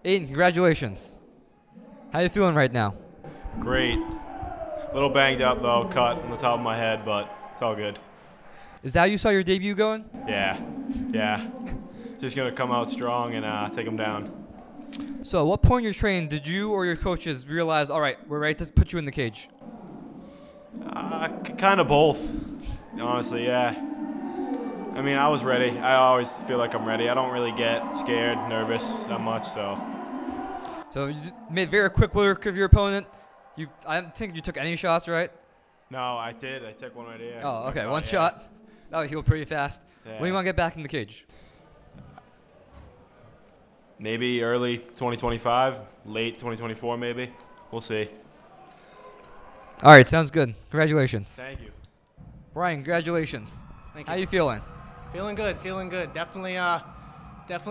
Aiden, congratulations. How you feeling right now? Great. A little banged up though, cut on the top of my head, but it's all good. Is that how you saw your debut going? Yeah. Just gonna come out strong and take them down. So at what point in your training did you or your coaches realize, all right, we're ready to put you in the cage? Kind of both, honestly, yeah. I mean, I was ready. I always feel like I'm ready. I don't really get scared, nervous that much, so. So you made very quick work of your opponent. I don't think you took any shots, right? No, I did. I took one right here. Oh, okay, one shot. That would heal pretty fast. Yeah. When do you want to get back in the cage? Maybe early 2025, late 2024 maybe. We'll see. All right, sounds good. Congratulations. Thank you. Bryan, congratulations. Thank you. How you feeling? Feeling good, feeling good. Definitely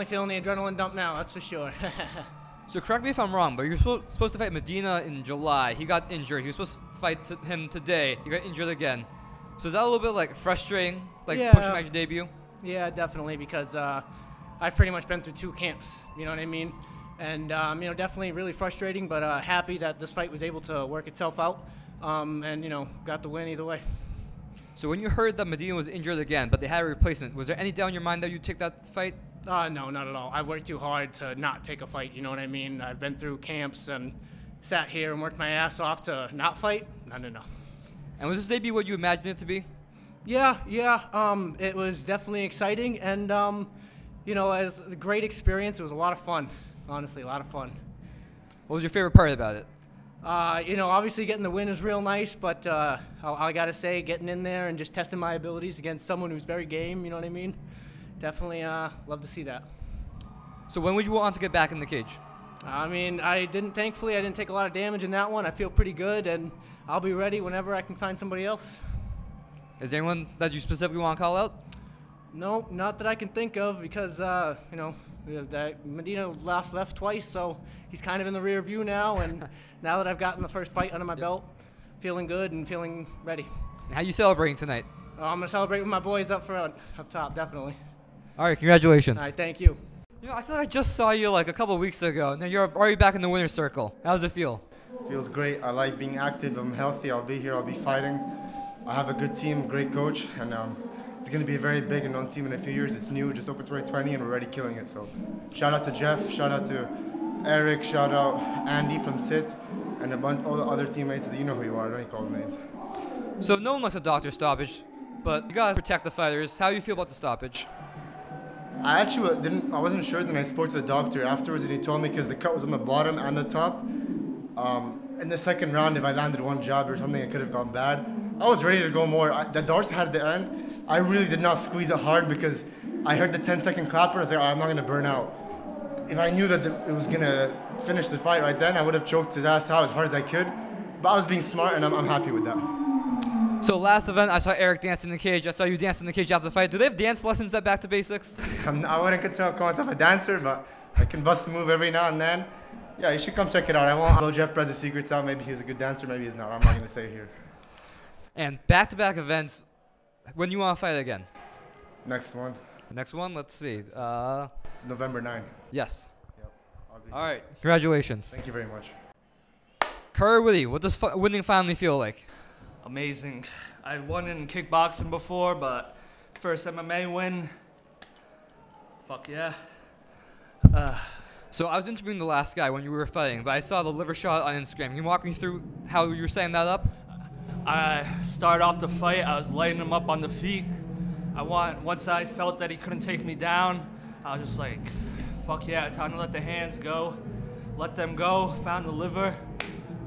feeling the adrenaline dump now, that's for sure. So correct me if I'm wrong, but you're supposed to fight Medina in July. He got injured. He was supposed to fight him today. He got injured again. So is that a little bit like frustrating, like pushing back your debut? Yeah, definitely, because I've pretty much been through 2 camps, you know what I mean? And, definitely really frustrating, but happy that this fight was able to work itself out and, got the win either way. So when you heard that Medina was injured again, but they had a replacement, was there any doubt in your mind that you'd take that fight? No, not at all. I worked too hard to not take a fight, you know what I mean? I've been through camps and sat here and worked my ass off to not fight. No. And was this debut what you imagined it to be? Yeah. It was definitely exciting, and as a great experience. It was a lot of fun. Honestly, a lot of fun. What was your favorite part about it? Obviously getting the win is real nice, but I gotta say, getting in there and just testing my abilities against someone who's very game. You know what I mean? Definitely love to see that. So when would you want to get back in the cage? Thankfully, I didn't take a lot of damage in that one. I feel pretty good, and I'll be ready whenever I can find somebody else. Is there anyone that you specifically want to call out? No, not that I can think of, because, that Medina left twice, so he's kind of in the rear view now, and now that I've gotten the first fight under my belt, feeling good and feeling ready. How you celebrating tonight? I'm going to celebrate with my boys up top, definitely. All right, congratulations. All right, thank you. I feel like I just saw you like a couple of weeks ago, and now you're already back in the winner's circle. How does it feel? Feels great. I like being active. I'm healthy. I'll be here. I'll be fighting. I have a good team, great coach, and it's going to be a very big and known team in a few years. It's new, just open 2020, and we're already killing it. So shout out to Jeff, shout out to Eric, shout out Andy from SIT, and a bunch all the other teammates that you know who you are. I don't need to call them names. So no one likes a doctor stoppage, but you got to protect the fighters. How do you feel about the stoppage? I actually I wasn't sure. Then I spoke to the doctor afterwards, and he told me because the cut was on the bottom and the top. In the second round, if I landed one jab or something, it could have gone bad. I was ready to go more. The darts I had at the end, I really did not squeeze it hard because I heard the 10-second clapper. I was like, I'm not going to burn out. If I knew that it was going to finish the fight right then, I would have choked his ass out as hard as I could. But I was being smart, and I'm happy with that. So last event, I saw Eric dance in the cage. I saw you dance in the cage after the fight. Do they have dance lessons at Back to Basics? I wouldn't consider myself a dancer, but I can bust a move every now and then. Yeah, you should come check it out. I won't blow Jeff Brez's secrets out. Maybe he's a good dancer, maybe he's not. I'm not going to say here. And back-to-back events, when do you want to fight again? Next one. Next one? Let's see. November 9. Yes. Yep. All right. Congratulations. Thank you very much. Whitty, what does winning finally feel like? Amazing. I won in kickboxing before, but first MMA win. Fuck yeah. So I was interviewing the last guy when you were fighting, but I saw the liver shot on Instagram. Can you walk me through how you were setting that up? I started off the fight. I was lighting him up on the feet. Once I felt that he couldn't take me down, I was just like, fuck yeah, time to let the hands go. Let them go. Found the liver.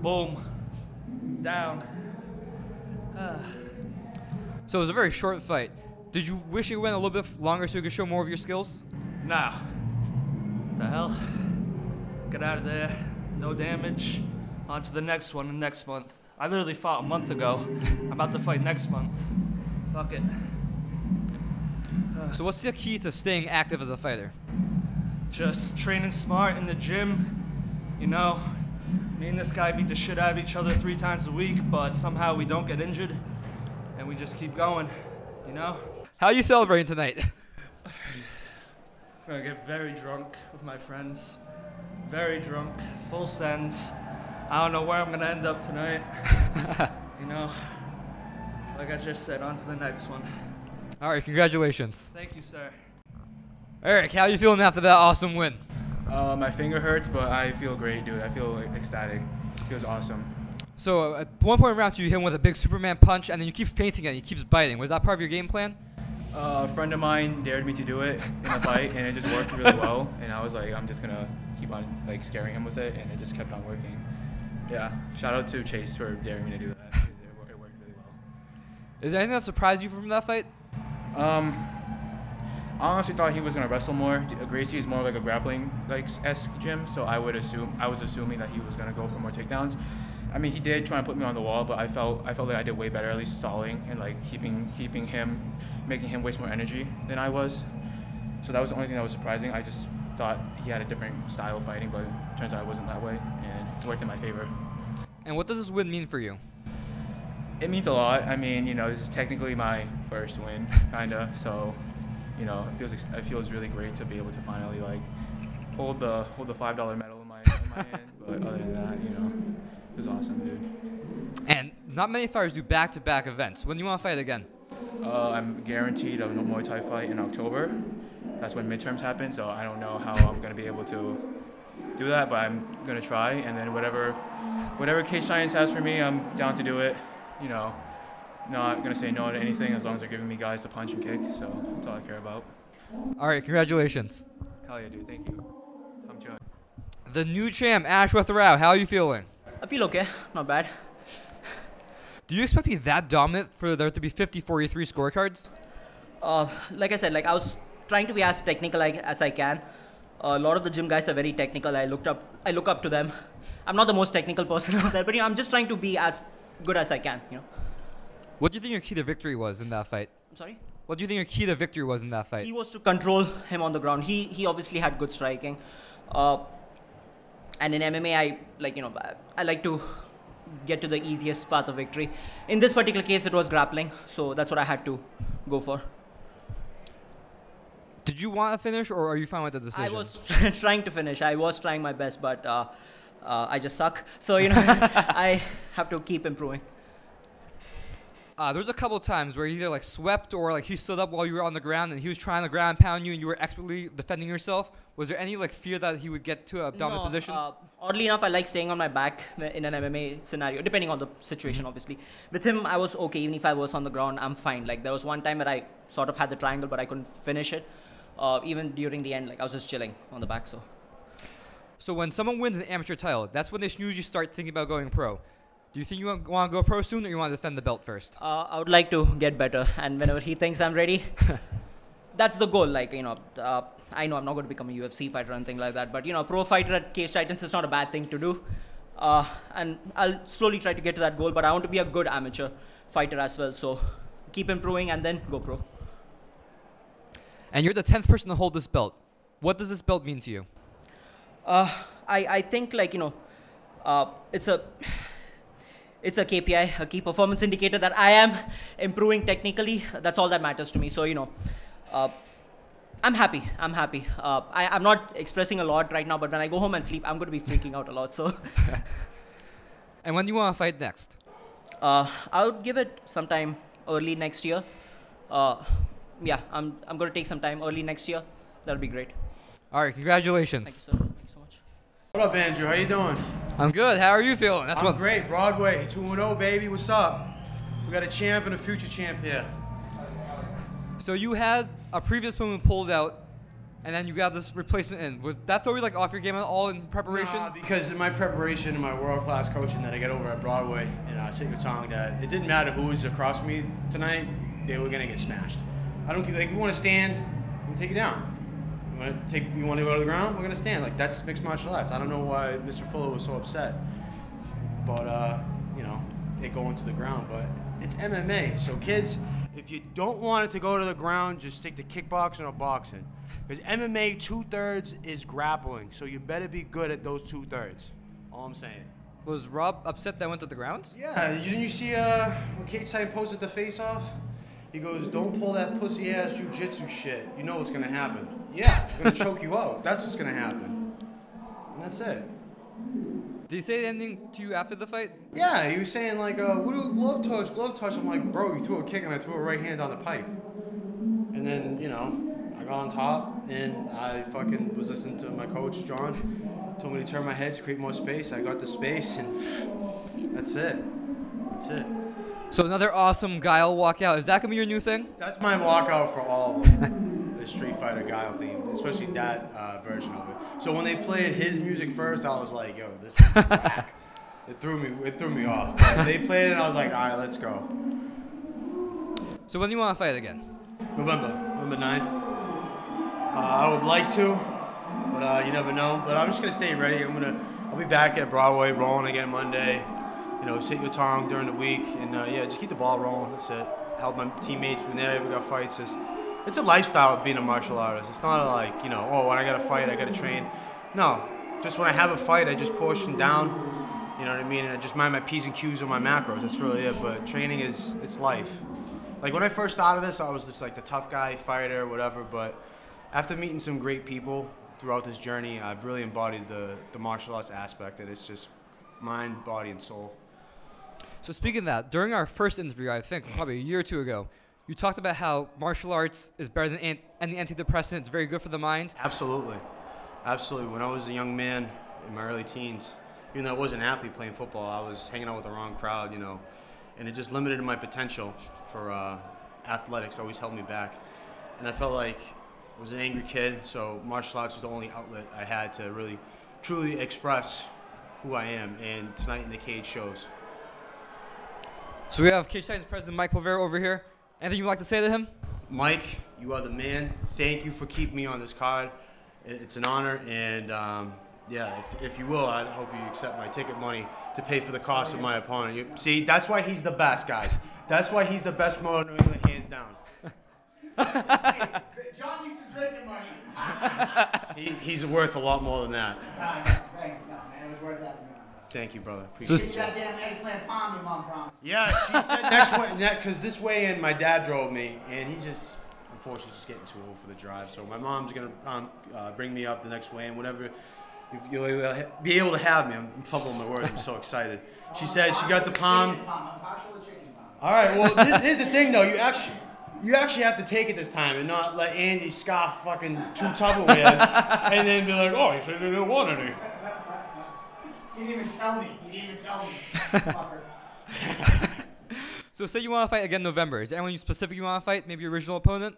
Boom. Down. So it was a very short fight. Did you wish it went a little bit longer so you could show more of your skills? Nah. The hell? Get out of there. No damage. On to the next one next month. I literally fought a month ago. I'm about to fight next month. Fuck it. So what's the key to staying active as a fighter? Just training smart in the gym. Me and this guy beat the shit out of each other 3 times a week, but somehow we don't get injured, and we just keep going, How are you celebrating tonight? I'm gonna get very drunk with my friends. very drunk, full sends. I don't know where I'm gonna end up tonight. You know, like I just said, on to the next one. All right, congratulations. Thank you, sir. Eric, how you feeling after that awesome win? My finger hurts, but I feel great, dude. I feel ecstatic. It feels awesome. So at one point in round 2, you hit him with a big Superman punch, and then you keep feinting and he keeps biting. Was that part of your game plan? A friend of mine dared me to do it in a fight, and it just worked really well. And I was like, I'm just gonna keep on like scaring him with it, and it just kept on working. Yeah, shout out to Chase for daring me to do that. It worked really well. Is there anything that surprised you from that fight? I honestly thought he was gonna wrestle more. Gracie is more like a grappling esque gym, so I was assuming that he was gonna go for more takedowns. I mean, he did try and put me on the wall, but I felt like I did way better, at least stalling and like keeping him, making him waste more energy than I was. So that was the only thing that was surprising. I just thought he had a different style of fighting, but it turns out it wasn't that way, and it worked in my favor. And what does this win mean for you? It means a lot. I mean, you know, this is technically my first win, kinda. So, you know, it feels really great to be able to finally like hold the $5 medal in my hand. But other than that, you know, it was awesome, dude. And not many fighters do back-to-back events. When do you want to fight again? I'm guaranteed a Muay Thai fight in October. That's when midterms happen, so I don't know how I'm gonna be able to do that, but I'm gonna try. And then whatever Cage Science has for me, I'm down to do it. You know, not gonna say no to anything as long as they're giving me guys to punch and kick. So that's all I care about. All right, congratulations. Hell yeah, dude. Thank you. I'm Judd. The new champ, Ashwath Rao. How are you feeling? I feel okay, not bad. Do you expect to be that dominant for there to be 50-43 scorecards? Like I said, like I was trying to be as technical as I can. A lot of the gym guys are very technical. I look up to them. I'm not the most technical person out there, but you know, I'm just trying to be as good as I can. You know. What do you think your key to victory was in that fight? I'm sorry. What do you think your key to victory was in that fight? He was to control him on the ground. He obviously had good striking, and in MMA I like to get to the easiest path of victory. In this particular case, it was grappling, so that's what I had to go for. Did you want to finish, or are you fine with the decision? I was trying to finish. I was trying my best, but I just suck. So, you know, I have to keep improving. There was a couple times where he either like swept or like he stood up while you were on the ground and he was trying to ground pound you and you were expertly defending yourself. Was there any like fear that he would get to a dominant position? Oddly enough, I like staying on my back in an MMA scenario, depending on the situation, obviously. With him, I was okay. Even if I was on the ground, I'm fine. Like there was one time where I sort of had the triangle, but I couldn't finish it. Even during the end, like I was just chilling on the back. So when someone wins an amateur title, that's when they usually start thinking about going pro. Do you think you want to go pro soon, or you want to defend the belt first? I would like to get better, and whenever he thinks I'm ready, that's the goal. Like, you know, I know I'm not going to become a UFC fighter or anything like that, but, you know, a pro fighter at Cage Titans is not a bad thing to do. And I'll slowly try to get to that goal, but I want to be a good amateur fighter as well. So keep improving and then go pro. And you're the 10th person to hold this belt. What does this belt mean to you? I think, like, you know, it's a KPI, a key performance indicator that I am improving technically. That's all that matters to me. So, you know, I'm happy. I'm not expressing a lot right now, but when I go home and sleep, I'm going to be freaking out a lot. So. And when do you want to fight next? I would give it sometime early next year. Yeah, I'm going to take some time early next year. That'll be great. All right, congratulations. Thanks, sir. Thanks so much. What up, Andrew? How you doing? I'm good. How are you feeling? I'm great. Broadway, 2-0, baby. What's up? We got a champ and a future champ here. So you had a previous opponent pulled out, and then you got this replacement in. Was that throw you like off your game at all in preparation? Nah, because in my preparation and my world-class coaching that I got over at Broadway and Congdon, that it didn't matter who was across me tonight, they were gonna get smashed. I don't like. You want to stand? I'm gonna take you down. You want to go to the ground? We're gonna stand. Like that's mixed martial arts. I don't know why Mr. Fuller was so upset, but you know, they go into the ground. But it's MMA, so kids, if you don't want it to go to the ground, just stick to kickboxing or boxing. Because MMA 2/3 is grappling, so you better be good at those 2/3. All I'm saying. Was Rob upset that I went to the ground? Yeah, didn't you see when Cage Science posted the face-off? He goes, "Don't pull that pussy-ass jiu-jitsu shit. You know what's gonna happen." Yeah, I'm gonna choke you out. That's what's gonna happen. That's it. Did he say anything to you after the fight? Yeah, he was saying like, what do glove touch, glove touch. I'm like, bro, you threw a kick and I threw a right hand down the pipe. And then, you know, I got on top and I fucking was listening to my coach, John, told me to turn my head to create more space. I got the space and that's it. That's it. So another awesome Guile walkout. Is that going to be your new thing? That's my walkout for all of them. The Street Fighter Guile theme, especially that version of it. So when they played his music first, I was like, yo, this is whack. It threw me off. But they played it and I was like, all right, let's go. So when do you want to fight again? November 9th. I would like to, but you never know. But I'm just gonna stay ready. I'll be back at Broadway rolling again Monday. You know, sit your tongue during the week, and yeah, just keep the ball rolling. That's it. Help my teammates when they ever got fights. It's a lifestyle of being a martial artist. It's not like, you know, oh, when I got to fight, I got to train. No, just when I have a fight, I just portion down. You know what I mean? And I just mind my P's and Q's and my macros. That's really it. But training it's life. Like when I first started this, I was just like the tough guy, fighter, whatever. But after meeting some great people throughout this journey, I've really embodied the martial arts aspect, and it's just mind, body, and soul. So speaking of that, during our first interview, I think probably a year or two ago, you talked about how martial arts is better than any antidepressant. It's very good for the mind. Absolutely. Absolutely. When I was a young man in my early teens, even though I was an athlete playing football, I was hanging out with the wrong crowd, you know, and it just limited my potential for athletics, always held me back. And I felt like I was an angry kid, so martial arts was the only outlet I had to really, truly express who I am, and tonight in the cage shows. So we have Cage Titans President Mike Povera over here. Anything you'd like to say to him? Mike, you are the man. Thank you for keeping me on this card. It's an honor, and yeah, if you will, I hope you accept my ticket money to pay for the cost of my opponent. See, that's why he's the best, guys. That's why he's the best promoter in New England, hands down. Hey, John needs some drinking money. He's worth a lot more than that. Thank you, man. It was worth that. Thank you, brother. Appreciate That damn eggplant palm your mom promised. Yeah, she said next way, because this way in, my dad drove me, and he's just, unfortunately, just getting too old for the drive. So my mom's going to bring me up the next way, and whatever you'll be able to have me. I'm fumbling my words. I'm so excited. She said she got the palm. All right, well, here's the thing, though. You actually have to take it this time and not let Andy scoff fucking 2 Tupperwares and then be like, oh, he said he didn't want any. He didn't even tell me. Fucker. So say you want to fight again in November. Is there anyone you specifically want to fight? Maybe your original opponent?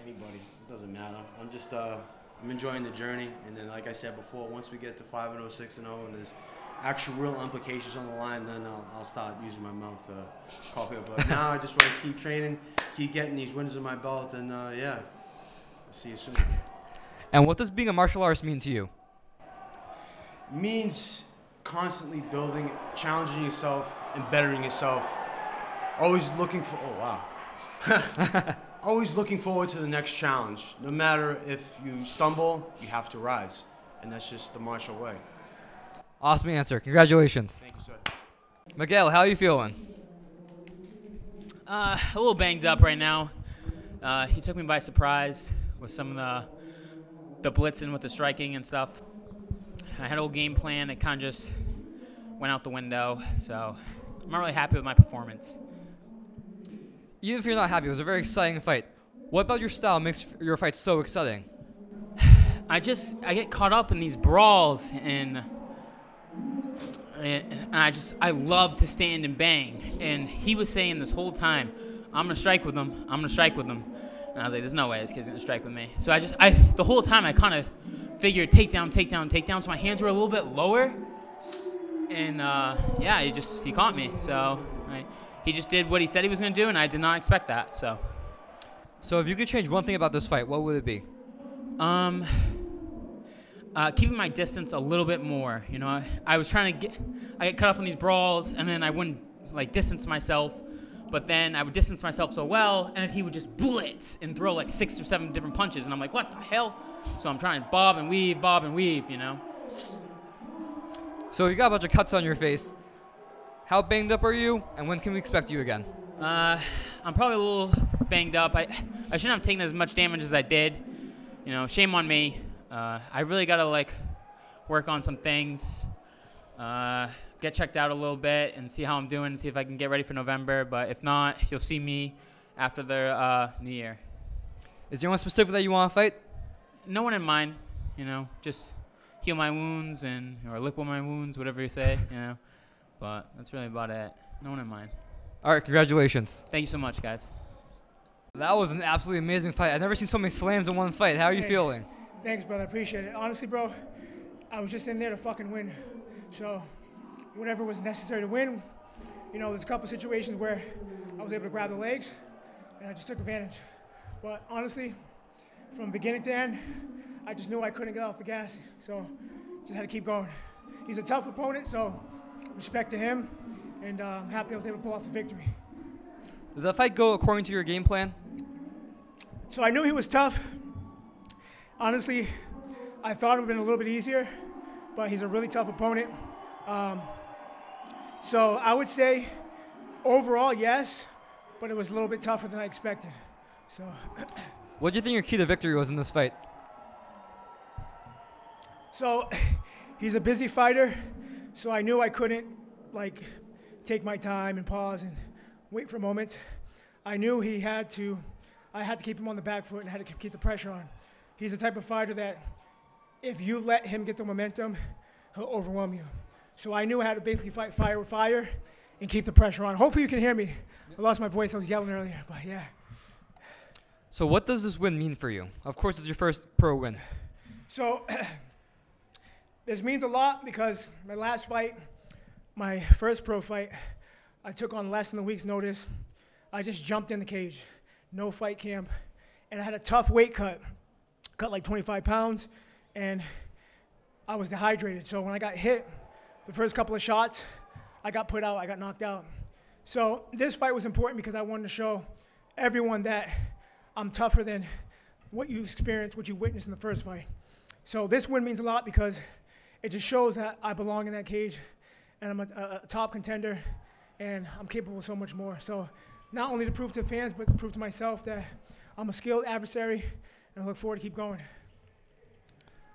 Anybody. It doesn't matter. I'm just, I'm enjoying the journey. And then, like I said before, once we get to 5-0, 6-0, and there's actual real implications on the line, then I'll start using my mouth to call people. But now I just want to keep training, keep getting these wins in my belt, and yeah, I'll see you soon. And what does being a martial artist mean to you? It means constantly building, challenging yourself, and bettering yourself. Always looking for, oh wow. Always looking forward to the next challenge. No matter if you stumble, you have to rise. And that's just the martial way. Awesome answer. Congratulations. Thank you, sir. Miguel, how are you feeling? A little banged up right now. He took me by surprise with some of the blitzing with the striking and stuff. I had a whole game plan. It kind of just went out the window. So I'm not really happy with my performance. Even if you're not happy, it was a very exciting fight. What about your style makes your fight so exciting? I get caught up in these brawls and I love to stand and bang. And he was saying this whole time, I'm gonna strike with him. I'm gonna strike with him. And I was like, there's no way this kid's gonna strike with me. So the whole time I kind of figured takedown, takedown, takedown. So my hands were a little bit lower. And yeah, he caught me. So he just did what he said he was gonna do, and I did not expect that. So if you could change one thing about this fight, what would it be? Keeping my distance a little bit more. You know, I get caught up in these brawls, and then I wouldn't distance myself, but then I would distance myself so well, and then he would just blitz and throw 6 or 7 different punches, and I'm like, what the hell? So I'm trying to bob and weave, you know. So you got a bunch of cuts on your face. How banged up are you, and when can we expect you again? I'm probably a little banged up. I shouldn't have taken as much damage as I did. You know, shame on me. I really got to work on some things, get checked out a little bit, and see how I'm doing, and see if I can get ready for November. But if not, you'll see me after the New Year. Is there anyone specific that you want to fight? No one in mind, just heal my wounds or lick my wounds, whatever you say, But that's really about it. No one in mind. All right, congratulations. Thank you so much, guys. That was an absolutely amazing fight. I've never seen so many slams in one fight. How are you feeling? Thanks, brother. Appreciate it. Honestly, bro, I was just in there to fucking win. So whatever was necessary to win, there's a couple situations where I was able to grab the legs, and I just took advantage. But honestly, from beginning to end, I just knew I couldn't get off the gas. So just had to keep going. He's a tough opponent, so respect to him, and I'm happy I was able to pull off the victory. Did the fight go according to your game plan? So I knew he was tough. Honestly, I thought it would have been a little bit easier, but he's a really tough opponent. So I would say overall, yes, but it was a little bit tougher than I expected. So. What do you think your key to victory was in this fight? So he's a busy fighter, so I knew I couldn't take my time and pause and wait for a moment. I knew I had to keep him on the back foot and had to keep the pressure on. He's the type of fighter that if you let him get the momentum, he'll overwhelm you. So I knew I had to basically fight fire with fire and keep the pressure on. Hopefully you can hear me. I lost my voice. I was yelling earlier, but yeah. So what does this win mean for you? Of course, it's your first pro win. So this means a lot because my last fight, my first pro fight, I took on less than a week's notice. I just jumped in the cage, no fight camp, and I had a tough weight cut like 25 pounds, and I was dehydrated. So when I got hit, the first couple of shots, I got put out, I got knocked out. So this fight was important because I wanted to show everyone that I'm tougher than what you experienced, what you witnessed in the first fight. So this win means a lot because it just shows that I belong in that cage, and I'm a top contender, and I'm capable of so much more. So not only to prove to fans, but to prove to myself that I'm a skilled adversary, and I look forward to keep going.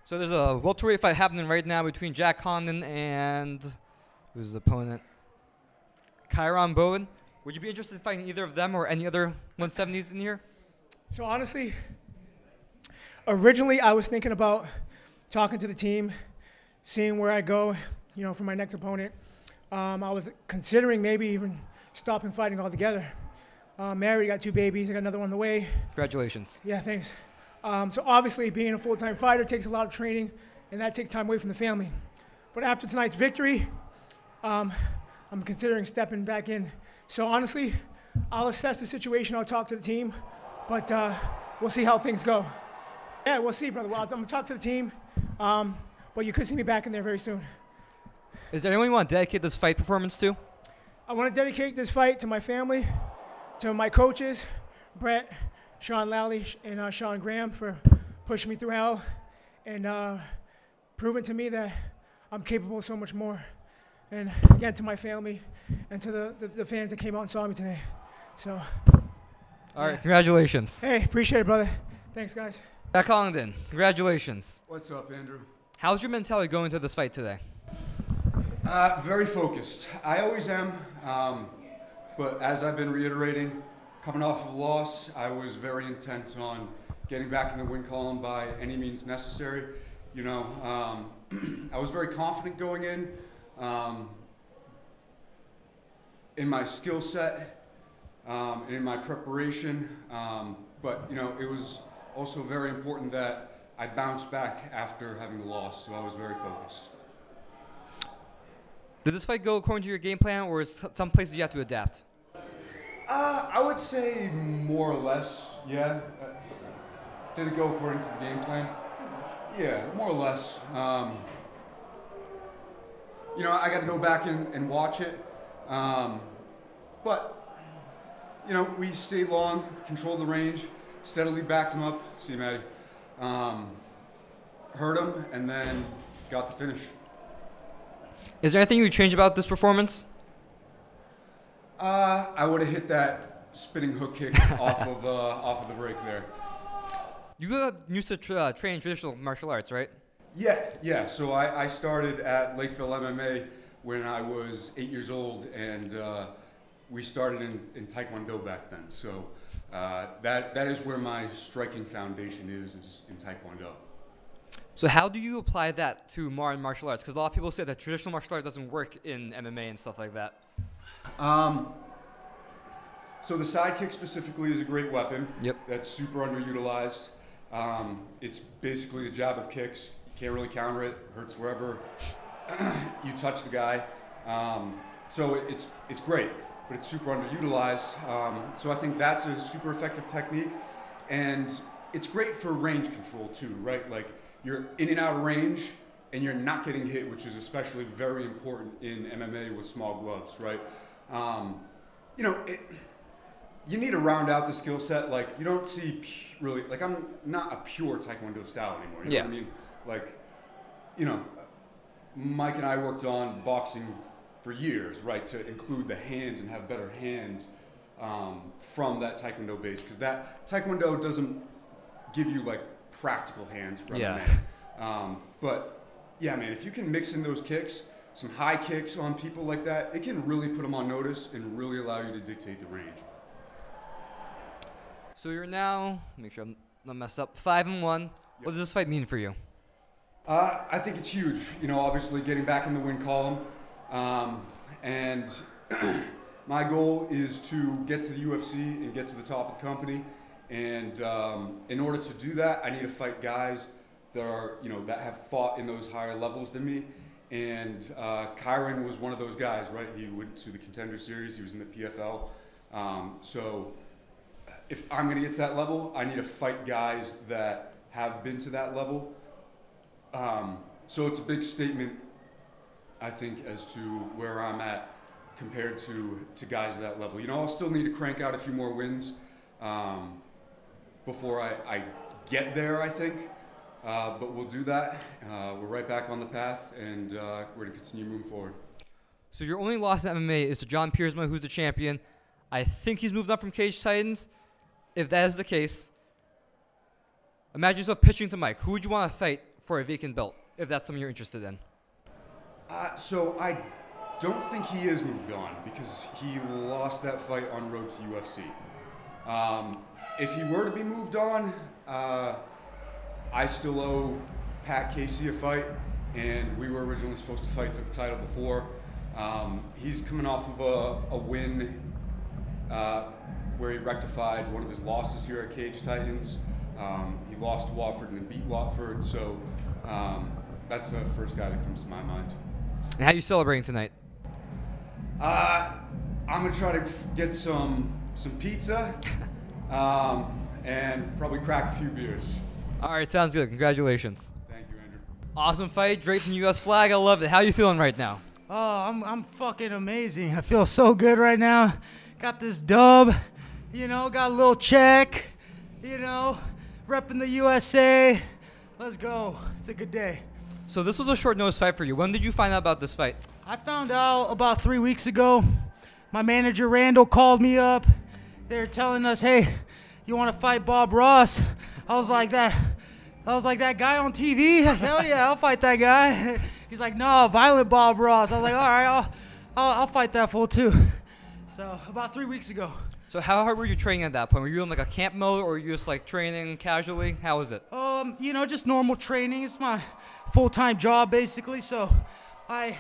So there's a welterweight fight happening right now between Jack Congdon and who's his opponent? Kyron Bowen. Would you be interested in fighting either of them or any other 170s in here? So honestly, originally I was thinking about talking to the team, seeing where I go, for my next opponent. I was considering maybe even stopping fighting altogether. Married, got 2 babies, I got another one on the way. Congratulations. Yeah, thanks. So obviously being a full-time fighter takes a lot of training, and that takes time away from the family. But after tonight's victory, I'm considering stepping back in. So honestly, I'll assess the situation, I'll talk to the team, but we'll see how things go. Yeah, we'll see, brother. Well, I'm gonna talk to the team, but you could see me back in there very soon. Is there anyone you want to dedicate this fight performance to? I want to dedicate this fight to my family, to my coaches, Brett, Sean Lally, and Sean Graham for pushing me through hell and proving to me that I'm capable of so much more. And again, to my family and to the fans that came out and saw me today. So. All right, congratulations. Hey, appreciate it, brother. Thanks, guys. Jack Congdon, congratulations. What's up, Andrew? How's your mentality going into this fight today? Very focused. I always am, but as I've been reiterating, coming off of a loss, I was very intent on getting back in the win column by any means necessary. I was very confident going in my skill set, and in my preparation, but it was also very important that I bounced back after having the loss, so I was very focused. Did this fight go according to your game plan, or is some places you have to adapt? I would say more or less, yeah. Did it go according to the game plan? Yeah, more or less. I got to go back and watch it. But, we stayed long, controlled the range, steadily backed him up. See, Maddie. Hurt him, and then got the finish. Is there anything you would change about this performance? I would have hit that spinning hook kick off of the break there. You got used to training traditional martial arts, right? Yeah. So I started at Lakeville MMA when I was 8 years old, and we started in Taekwondo back then. So that is where my striking foundation is in Taekwondo. So how do you apply that to modern martial arts? Because a lot of people say that traditional martial arts doesn't work in MMA and stuff like that. So the sidekick specifically is a great weapon. Yep. That's super underutilized. It's basically a jab of kicks. You can't really counter it. Hurts wherever you touch the guy. So it's great, but it's super underutilized. So I think that's a super effective technique, and it's great for range control too, right? Like you're in and out of range, and you're not getting hit, which is especially very important in MMA with small gloves, right? You need to round out the skill set. Like you don't see really, like I'm not a pure Taekwondo style anymore. You know what I mean? Like, Mike and I worked on boxing for years, right? To include the hands and have better hands from that Taekwondo base, because that Taekwondo doesn't give you like practical hands for MMA. But yeah, man, if you can mix in those kicks, some high kicks on people like that, it can really put them on notice and really allow you to dictate the range. So you're now, make sure I'm not mess up, 5-1. What does this fight mean for you? I think it's huge. Obviously getting back in the win column, and my goal is to get to the UFC and get to the top of the company. And in order to do that, I need to fight guys that are, that have fought in those higher levels than me. And Kyron was one of those guys, right? He went to the Contender Series. He was in the PFL. So if I'm going to get to that level, I need to fight guys that have been to that level. So it's a big statement, I think, as to where I'm at compared to guys at that level. I'll still need to crank out a few more wins before I get there, I think. But we'll do that. We're right back on the path, and we're going to continue moving forward. So your only loss in MMA is to John Piersma, who's the champion. I think he's moved on from Cage Titans. If that is the case, imagine yourself pitching to Mike. Who would you want to fight for a vacant belt, if that's something you're interested in? So I don't think he is moved on, because he lost that fight en road to UFC. If he were to be moved on, I still owe Pat Casey a fight, and we were originally supposed to fight for the title before. He's coming off of a win where he rectified one of his losses here at Cage Titans. He lost to Watford and then beat Watford, so that's the first guy that comes to my mind. And how are you celebrating tonight? I'm gonna try to get some pizza and probably crack a few beers. All right, sounds good. Congratulations. Thank you, Andrew. Awesome fight, draped in the U.S. flag. I love it. How are you feeling right now? Oh, I'm fucking amazing. I feel so good right now. Got this dub, got a little check, repping the USA. Let's go. It's a good day. So this was a short notice fight for you. When did you find out about this fight? I found out about 3 weeks ago. My manager, Randall, called me up. They're telling us, hey, you want to fight Bob Ross? I was like, that guy on TV? Hell yeah, I'll fight that guy. He's like, no, Violent Bob Ross. I was like, all right, I'll fight that fool too. So about 3 weeks ago. So how hard were you training at that point? Were you in like a camp mode, or were you just like training casually? How was it? Just normal training. It's my full-time job basically. So I'm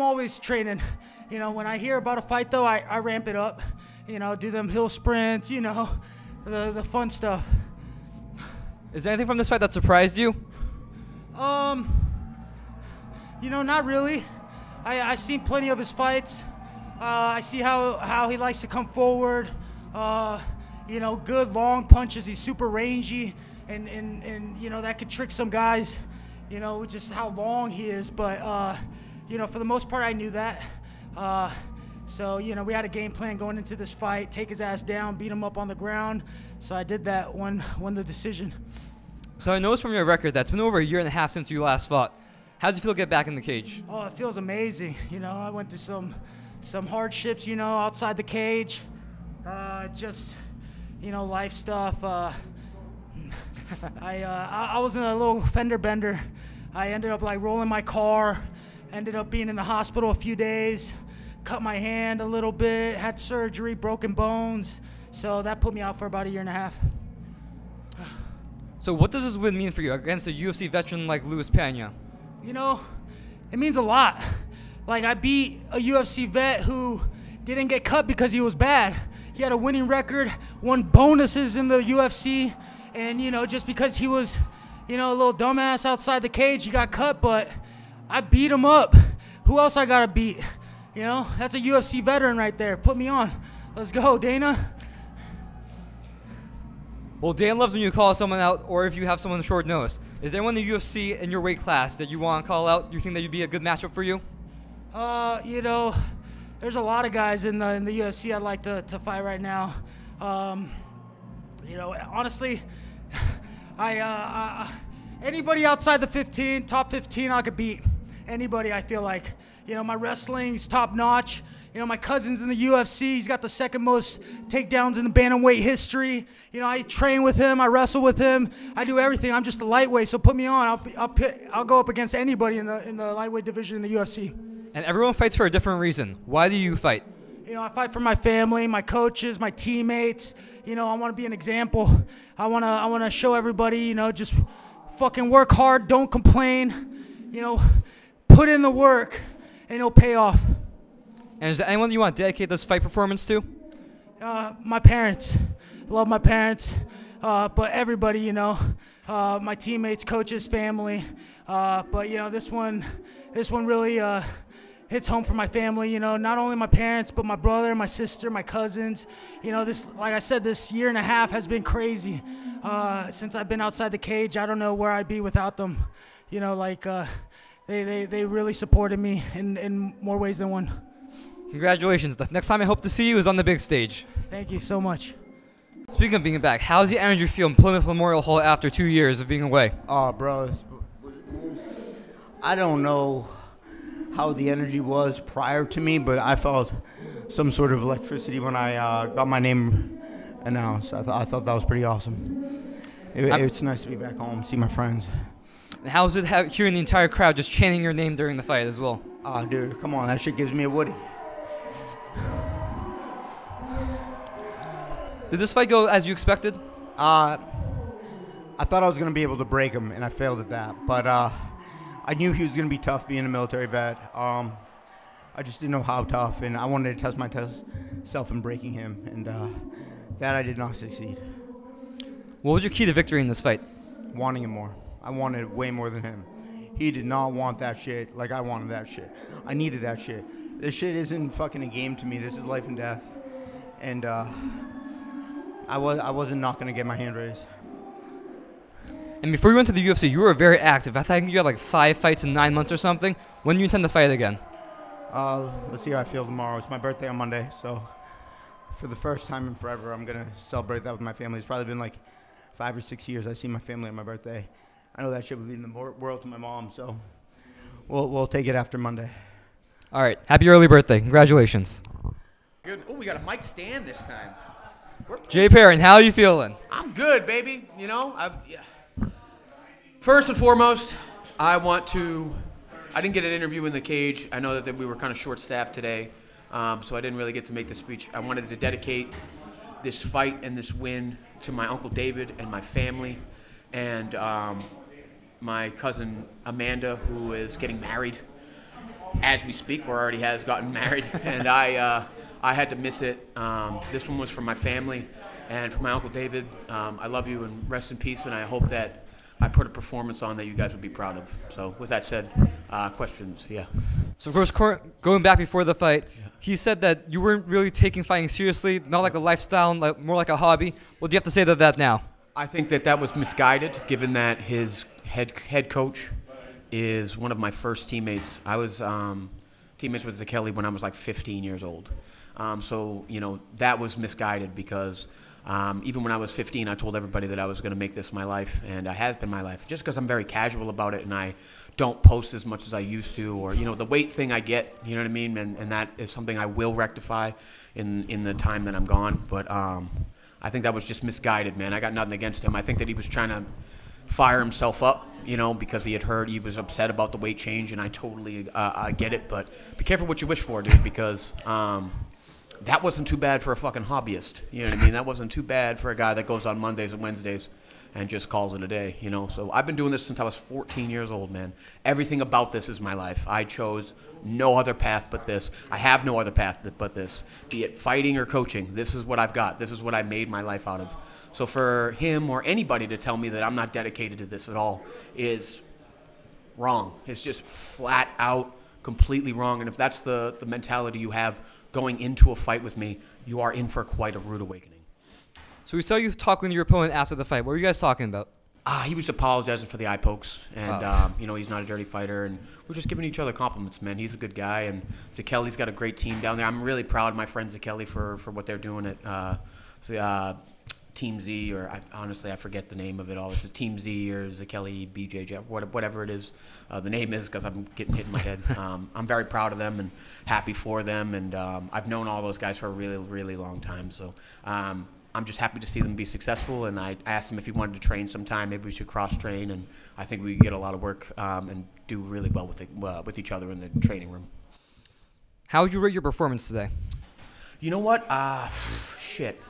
always training. When I hear about a fight though, I ramp it up. Do them hill sprints. The fun stuff. Is there anything from this fight that surprised you? Not really. I seen plenty of his fights. I see how he likes to come forward. Good long punches. He's super rangy, and that could trick some guys. Just how long he is. But for the most part, I knew that. So we had a game plan going into this fight. Take his ass down, beat him up on the ground. So I did that. Won the decision. So I noticed from your record that it's been over 1.5 years since you last fought. How does it feel to get back in the cage? Oh, it feels amazing. I went through some hardships, outside the cage. Life stuff. I was in a little fender bender. I ended up like rolling my car, ended up being in the hospital a few days, cut my hand a little bit, had surgery, broken bones. So that put me out for about a year and a half. So what does this win mean for you against a UFC veteran like Luis Pena? You know, it means a lot. Like, I beat a UFC vet who didn't get cut because he was bad. He had a winning record, won bonuses in the UFC, and, you know, just because he was, you know, a little dumbass outside the cage, he got cut, but I beat him up. Who else I gotta beat? You know, that's a UFC veteran right there. Put me on. Let's go, Dana. Well, Dan loves when you call someone out or if you have someone on short notice. Is there anyone in the UFC in your weight class that you want to call out? Do you think that would be a good matchup for you? You know, there's a lot of guys in the UFC I'd like to fight right now. You know, honestly, anybody outside the top 15, I could beat. Anybody, I feel like. You know, my wrestling's top notch. You know, my cousin's in the UFC. He's got the second most takedowns in the bantamweight history. You know, I train with him. I wrestle with him. I do everything. I'm just a lightweight, so put me on. I'll go up against anybody in the lightweight division in the UFC. And everyone fights for a different reason. Why do you fight? You know, I fight for my family, my coaches, my teammates. You know, I want to be an example. I want to show everybody, you know, just fucking work hard, don't complain. You know, put in the work, and it'll pay off. And is there anyone you want to dedicate this fight performance to? My parents. Love my parents. But everybody, you know, my teammates, coaches, family. But, you know, this one really hits home for my family, you know, not only my parents, but my brother, my sister, my cousins. You know, this, like I said, this year and a half has been crazy. Since I've been outside the cage, I don't know where I'd be without them. You know, like, they really supported me in more ways than one. Congratulations. The next time I hope to see you is on the big stage. Thank you so much. Speaking of being back, how's the energy feel in Plymouth Memorial Hall after 2 years of being away? Oh, bro. I don't know how the energy was prior to me, but I felt some sort of electricity when I got my name announced. I thought that was pretty awesome. It's nice to be back home, see my friends. And how was it hearing the entire crowd just chanting your name during the fight as well? Oh, dude, come on. That shit gives me a Whitty. Did this fight go as you expected? I thought I was going to be able to break him, and I failed at that. But I knew he was going to be tough being a military vet. I just didn't know how tough, and I wanted to test myself in breaking him, and that I did not succeed. What was your key to victory in this fight? Wanting him more. I wanted way more than him. He did not want that shit like I wanted that shit. I needed that shit. This shit isn't fucking a game to me. This is life and death. And I wasn't not going to get my hand raised. And before you went to the UFC, you were very active. I think you had like 5 fights in 9 months or something. When do you intend to fight again? Let's see how I feel tomorrow. It's my birthday on Monday, so for the first time in forever, I'm going to celebrate that with my family. It's probably been like 5 or 6 years I see my family on my birthday. I know that shit would be in the world to my mom, so we'll take it after Monday. All right. Happy early birthday. Congratulations. Good. Oh, we got a mic stand this time. Jay Perrin, how are you feeling? I'm good, baby. You know, first and foremost, I didn't get an interview in the cage. I know that we were kind of short-staffed today, so I didn't really get to make the speech. I wanted to dedicate this fight and this win to my Uncle David and my family and my cousin Amanda, who is getting married as we speak, or already has gotten married, and I had to miss it. This one was for my family and for my Uncle David. I love you and rest in peace, and I hope that I put a performance on that you guys would be proud of. So with that said, questions, yeah. So of course, going back before the fight, he said that you weren't really taking fighting seriously, not like a lifestyle, like more like a hobby. What do you have to say to that now? I think that was misguided, given that his head coach is one of my first teammates. I was teammates with Zakeli when I was like 15 years old. So, you know, that was misguided because even when I was 15, I told everybody that I was going to make this my life, and it has been my life. Just because I'm very casual about it and I don't post as much as I used to, or, you know, the weight thing I get, you know what I mean? And that is something I will rectify in the time that I'm gone. But I think that was just misguided, man. I got nothing against him. I think that he was trying to fire himself up, you know, because he was upset about the weight change, and I totally I get it. But be careful what you wish for, dude, because that wasn't too bad for a fucking hobbyist. You know what I mean? That wasn't too bad for a guy that goes on Mondays and Wednesdays and just calls it a day, you know. So I've been doing this since I was 14 years old, man. Everything about this is my life. I chose no other path but this. I have no other path but this. Be it fighting or coaching, this is what I've got. This is what I made my life out of. So for him or anybody to tell me that I'm not dedicated to this at all is wrong. It's just flat out completely wrong. And if that's the mentality you have going into a fight with me, you are in for quite a rude awakening. So we saw you talking to your opponent after the fight. What were you guys talking about? He was apologizing for the eye pokes, and you know, he's not a dirty fighter, and we're just giving each other compliments, man. He's a good guy, and Zekeli's got a great team down there. I'm really proud of my friend Zekeli for what they're doing at Team Z, or honestly I forget the name of it all. It's a Team Z or Zekeli BJJ, whatever it is. The name is, because I'm getting hit in my head. I'm very proud of them and happy for them, and I've known all those guys for a really, really long time. So I'm just happy to see them be successful, and I asked him if he wanted to train sometime. Maybe we should cross-train, and I think we could get a lot of work and do really well with each other in the training room. How would you rate your performance today? You know what? Shit.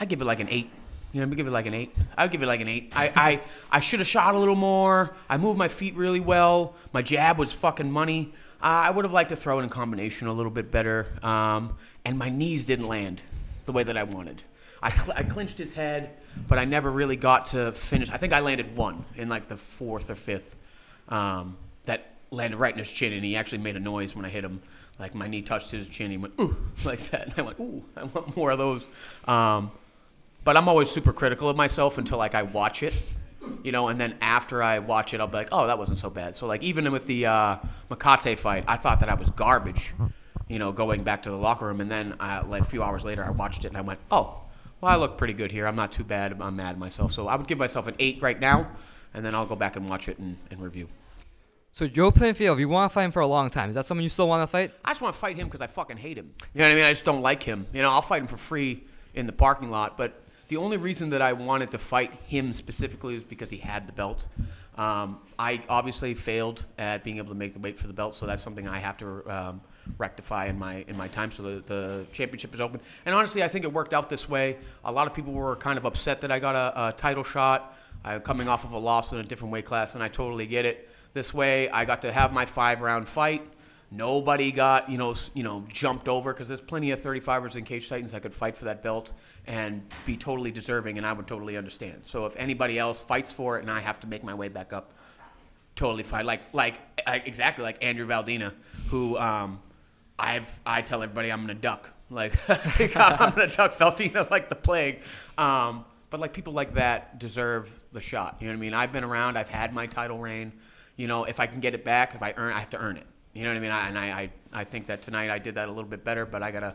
I'd give it like an 8. You know, give it like an 8. I'd give it like an 8. I should have shot a little more. I moved my feet really well. My jab was fucking money. I would have liked to throw it in combination a little bit better, and my knees didn't land the way that I wanted. I clinched his head, but I never really got to finish. I think I landed one in like the 4th or 5th that landed right in his chin, and he actually made a noise when I hit him. Like my knee touched his chin, he went, ooh, like that. And I went, ooh, I want more of those. But I'm always super critical of myself until like I watch it, you know, and then after I watch it, I'll be like, oh, that wasn't so bad. So like even with the Makate fight, I thought that I was garbage, you know, going back to the locker room, and then like a few hours later, I watched it and I went, oh, well, I look pretty good here. I'm not too bad. I'm mad at myself. So I would give myself an 8 right now, and then I'll go back and watch it and review. So Joe Playfield, you want to fight him for a long time. Is that someone you still want to fight? I just want to fight him because I fucking hate him. You know what I mean? I just don't like him. You know, I'll fight him for free in the parking lot, but the only reason that I wanted to fight him specifically was because he had the belt. I obviously failed at being able to make the weight for the belt, so that's something I have to rectify in my time. So the championship is open, and honestly, I think it worked out this way. A lot of people were kind of upset that I got a title shot. I'm coming off of a loss in a different weight class, and I totally get it. This way, I got to have my 5-round fight. Nobody got, you know, jumped over, because there's plenty of 35ers and Cage Titans that could fight for that belt and be totally deserving, and I would totally understand. So if anybody else fights for it and I have to make my way back up, totally fine. Exactly like Andrew Valdina, who I tell everybody I'm gonna duck. Like I'm gonna duck Valdina like the plague. But like people like that deserve the shot. You know what I mean? I've been around. I've had my title reign. You know, if I can get it back, I have to earn it. You know what I mean? I think that tonight I did that a little bit better, but I got to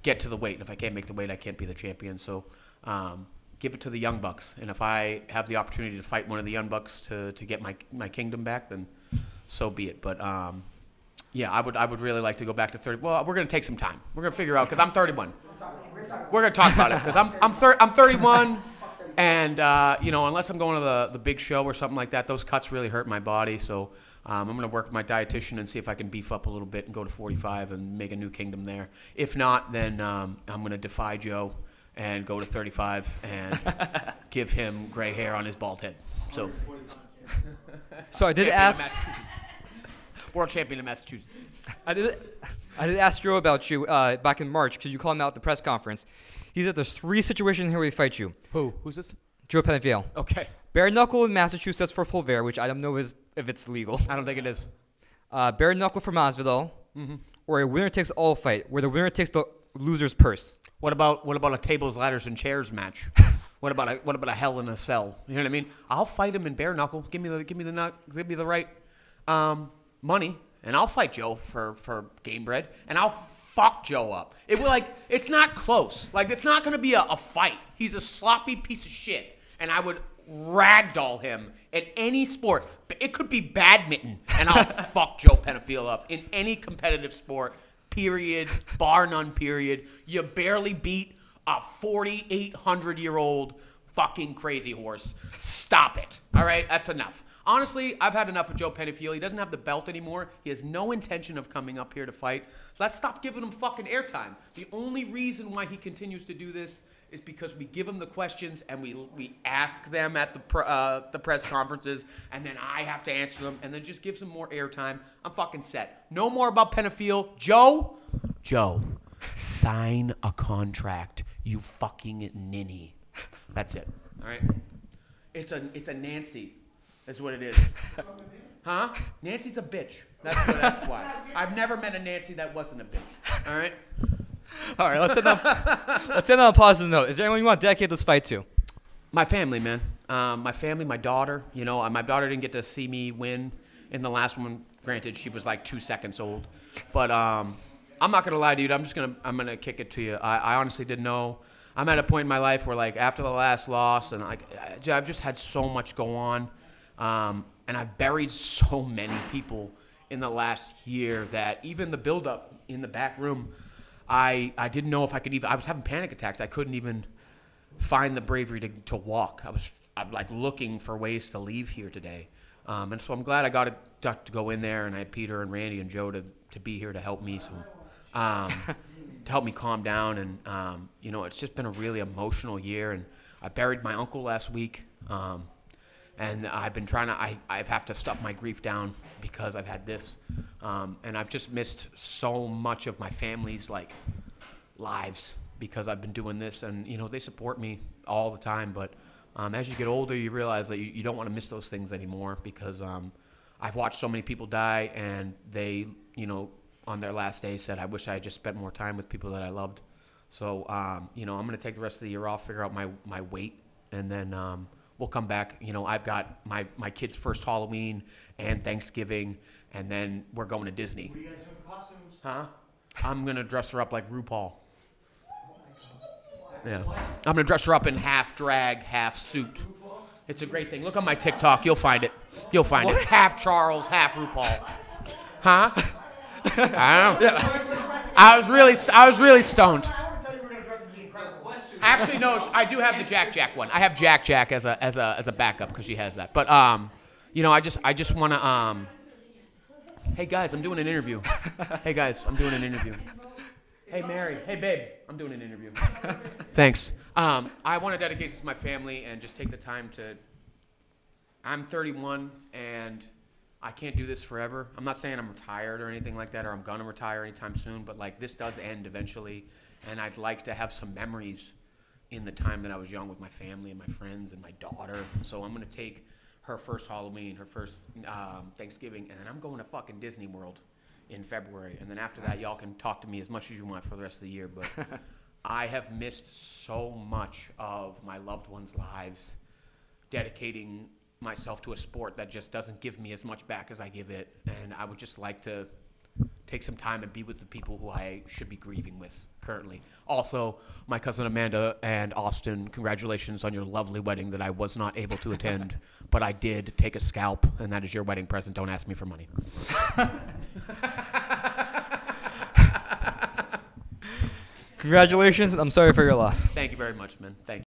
get to the weight. And if I can't make the weight, I can't be the champion. So give it to the Young Bucks. And if I have the opportunity to fight one of the Young Bucks to get my kingdom back, then so be it. But, yeah, I would really like to go back to 30. Well, we're going to take some time. We're going to figure out, because I'm 31. We're going to talk about it, because I'm 31. And, you know, unless I'm going to the big show or something like that, those cuts really hurt my body. So I'm going to work with my dietitian and see if I can beef up a little bit and go to 45 and make a new kingdom there. If not, then I'm going to defy Joe and go to 35 and give him gray hair on his bald head. So I did ask... World champion of Massachusetts. I did ask Joe about you back in March, because you called him out at the press conference. He said there's 3 situations here where he fights you. Who's this? Joe Pennfield. Okay. Bare knuckle in Massachusetts for Pulver, which I don't know if it's legal. I don't think it is. Bare knuckle for Masvidal, or a winner takes all fight, where the winner takes the loser's purse. What about a tables, ladders, and chairs match? What about a Hell in a Cell? You know what I mean? I'll fight him in bare knuckle. Give me the right money, and I'll fight Joe for game bread, and I'll fuck Joe up. It's not close. Like, it's not gonna be a fight. He's a sloppy piece of shit, and I would ragdoll him at any sport. It could be badminton, and I'll fuck Joe Pennfield up in any competitive sport. Period. Bar none. Period. You barely beat A 4,800-year-old fucking crazy horse. Stop it. All right? That's enough. Honestly, I've had enough of Joe Pennefield. He doesn't have the belt anymore. He has no intention of coming up here to fight. Let's stop giving him fucking airtime. The only reason why he continues to do this is because we give him the questions and we ask them at the press conferences, and then I have to answer them, and then just gives him more airtime. I'm fucking set. No more about Pennefield. Joe, sign a contract, you fucking ninny. That's it. All right? It's a Nancy. That's what it is. Huh? Nancy's a bitch. That's why. I've never met a Nancy that wasn't a bitch. All right? All right, let's end on a positive note. Is there anyone you want to dedicate this fight to? My family, man. My family, my daughter. You know, my daughter didn't get to see me win in the last one. Granted, she was like 2 seconds old. But I'm not gonna lie, dude. I'm gonna kick it to you. I honestly didn't know. I'm at a point in my life where, like, after the last loss, and like I've just had so much go on. And I've buried so many people in the last year that even the buildup in the back room, I didn't know if I could even. I was having panic attacks. I couldn't even find the bravery to walk. I'm like looking for ways to leave here today. And so I'm glad I got to go in there, and I had Peter and Randy and Joe to be here to help me, to help me calm down. And you know, it's just been a really emotional year. And I buried my uncle last week. And I've been trying to, I have to stuff my grief down because I've had this. And I've just missed so much of my family's, like, lives because I've been doing this. And, you know, they support me all the time. But as you get older, you realize that you don't want to miss those things anymore because I've watched so many people die, and they, you know, on their last day said, I wish I had just spent more time with people that I loved. So, you know, I'm going to take the rest of the year off, figure out my weight, and then we'll come back. You know, I've got my kid's first Halloween and Thanksgiving, and then we're going to Disney. What do you guys have for costumes? Huh? I'm going to dress her up like RuPaul. Yeah. I'm going to dress her up in half drag, half suit. It's a great thing. Look on my TikTok. You'll find it. You'll find it. Half Charles, half RuPaul. Huh? I don't know. I was really stoned. Actually, no. I do have the Jack one. I have Jack as a backup because she has that. But you know, I just want to. Hey guys, I'm doing an interview. Hey guys, I'm doing an interview. Hey Mary. Hey babe, I'm doing an interview. Thanks. I want to dedicate this to my family and just take the time to. I'm 31 and I can't do this forever. I'm not saying I'm retired or anything like that, or I'm gonna retire anytime soon. But like, this does end eventually, and I'd like to have some memories in the time that I was young with my family and my friends and my daughter. So I'm going to take her first Halloween, her first Thanksgiving, and then I'm going to fucking Disney World in February. And then after that, y'all can talk to me as much as you want for the rest of the year. But I have missed so much of my loved ones' lives dedicating myself to a sport that just doesn't give me as much back as I give it. And I would just like to take some time and be with the people who I should be grieving with currently. Also, my cousin Amanda and Austin, congratulations on your lovely wedding that I was not able to attend, but I did take a scalp, and that is your wedding present. Don't ask me for money. Congratulations, and I'm sorry for your loss. Thank you very much, man. Thank you.